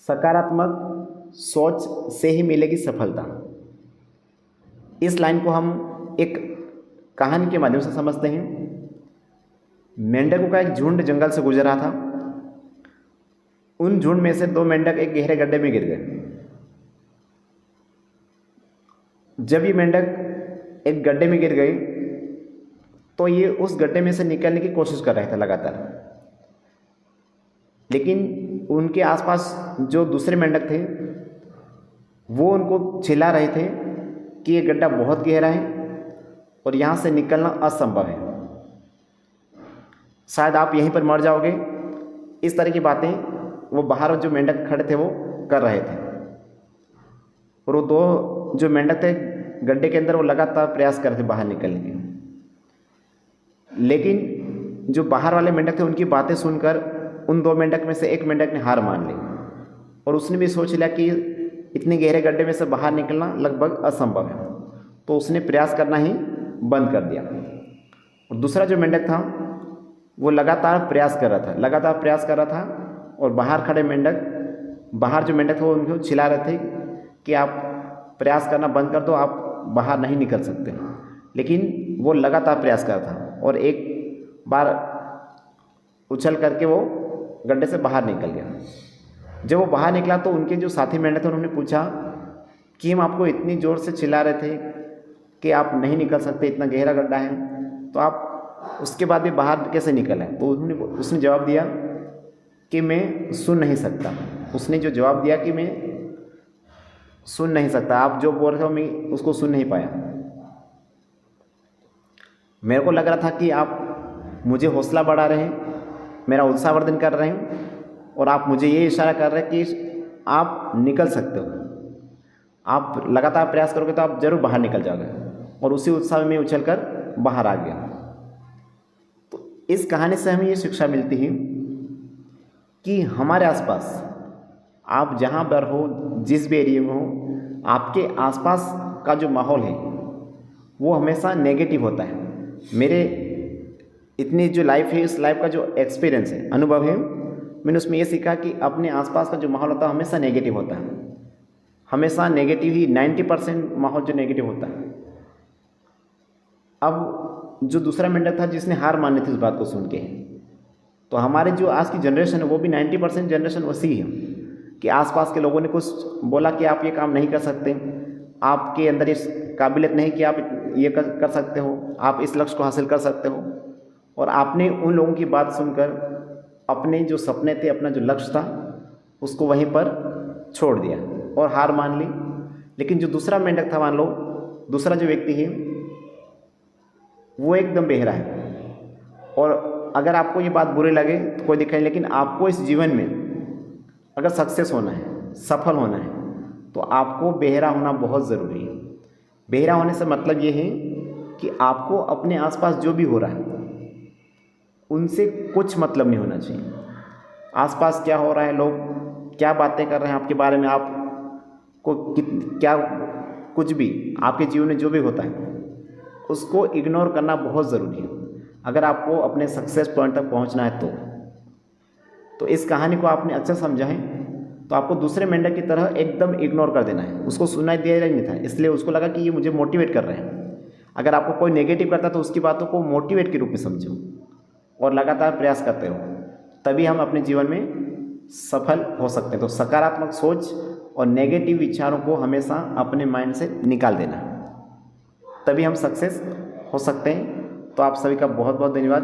सकारात्मक सोच से ही मिलेगी सफलता। इस लाइन को हम एक कहानी के माध्यम से समझते हैं। मेंढकों का एक झुंड जंगल से गुजर रहा था। उन झुंड में से 2 मेंढक एक गहरे गड्ढे में गिर गए। जब ये मेंढक एक गड्ढे में गिर गए तो ये उस गड्ढे में से निकलने की कोशिश कर रहे थे लगातार, लेकिन उनके आसपास जो दूसरे मेंढक थे वो उनको चिल्ला रहे थे कि ये गड्ढा बहुत गहरा है और यहाँ से निकलना असंभव है, शायद आप यहीं पर मर जाओगे। इस तरह की बातें वो बाहर जो मेंढक खड़े थे वो कर रहे थे। और वो 2 जो मेंढक थे गड्ढे के अंदर वो लगातार प्रयास कर रहे थे बाहर निकलने के, लेकिन जो बाहर वाले मेंढक थे उनकी बातें सुनकर उन 2 मेंढक में से एक मेंढक ने हार मान ली और उसने भी सोच लिया कि इतने गहरे गड्ढे में से बाहर निकलना लगभग असंभव है, तो उसने प्रयास करना ही बंद कर दिया। और दूसरा जो मेंढक था वो लगातार प्रयास कर रहा था और बाहर खड़े बाहर जो मेंढक थे वो उनको चिल्ला रहे थे कि आप प्रयास करना बंद कर दो, आप बाहर नहीं निकल सकते। लेकिन वो लगातार प्रयास कर रहा था और एक बार उछल करके वो गड्ढे से बाहर निकल गया। जब वो बाहर निकला तो उनके जो साथी मेंढक थे उन्होंने पूछा कि हम आपको इतनी ज़ोर से चिल्ला रहे थे कि आप नहीं निकल सकते, इतना गहरा गड्ढा है, तो आप उसके बाद भी बाहर कैसे निकल आए? तो उसने जवाब दिया कि मैं सुन नहीं सकता। उसने जो जवाब दिया कि मैं सुन नहीं सकता, आप जो बोल रहे हो मैं उसको सुन नहीं पाया। मेरे को लग रहा था कि आप मुझे हौसला बढ़ा रहे हैं, मेरा उत्साहवर्धन कर रहे हैं और आप मुझे ये इशारा कर रहे हैं कि आप निकल सकते हो, आप लगातार प्रयास करोगे तो आप ज़रूर बाहर निकल जाओगे। और उसी उत्साह में उछल कर बाहर आ गया। तो इस कहानी से हमें ये शिक्षा मिलती है कि हमारे आसपास आप जहाँ पर हो, जिस भी एरिया में हो, आपके आसपास का जो माहौल है वो हमेशा नेगेटिव होता है। मेरे इतनी जो लाइफ है, इस लाइफ का जो एक्सपीरियंस है, अनुभव है, मैंने उसमें ये सीखा कि अपने आसपास का जो माहौल होता है हमेशा नेगेटिव होता है। हमेशा नेगेटिव ही 90% माहौल जो नेगेटिव होता है। अब जो दूसरा मेंढक था जिसने हार मानी थी उस बात को सुन के, तो हमारे जो आज की जनरेशन है वो भी 90% जनरेशन वैसी है कि आसपास के लोगों ने कुछ बोला कि आप ये काम नहीं कर सकते, आपके अंदर इस काबिलियत नहीं कि आप ये कर सकते हो, आप इस लक्ष्य को हासिल कर सकते हो। और आपने उन लोगों की बात सुनकर अपने जो सपने थे, अपना जो लक्ष्य था, उसको वहीं पर छोड़ दिया और हार मान ली। लेकिन जो दूसरा मेंढक था, मान लो दूसरा जो व्यक्ति है वो एकदम बेहरा है। और अगर आपको ये बात बुरी लगे तो कोई दिक्कत नहीं, लेकिन आपको इस जीवन में अगर सक्सेस होना है, सफल होना है, तो आपको बेहरा होना बहुत ज़रूरी है। बेहरा होने से मतलब ये है कि आपको अपने आसपास जो भी हो रहा है उनसे कुछ मतलब नहीं होना चाहिए। आसपास क्या हो रहा है, लोग क्या बातें कर रहे हैं आपके बारे में, आपको क्या कुछ भी आपके जीवन में जो भी होता है उसको इग्नोर करना बहुत ज़रूरी है अगर आपको अपने सक्सेस पॉइंट तक पहुंचना है। तो इस कहानी को आपने अच्छा समझा है तो आपको दूसरे मेंढक की तरह एकदम इग्नोर कर देना है। उसको सुनाई दे रहा नहीं था, इसलिए उसको लगा कि ये मुझे मोटिवेट कर रहे हैं। अगर आपको कोई नेगेटिव करता है तो उसकी बातों को मोटिवेट के रूप में समझो और लगातार प्रयास करते हो, तभी हम अपने जीवन में सफल हो सकते हैं। तो सकारात्मक सोच और नेगेटिव विचारों को हमेशा अपने माइंड से निकाल देना, तभी हम सक्सेस हो सकते हैं। तो आप सभी का बहुत बहुत धन्यवाद।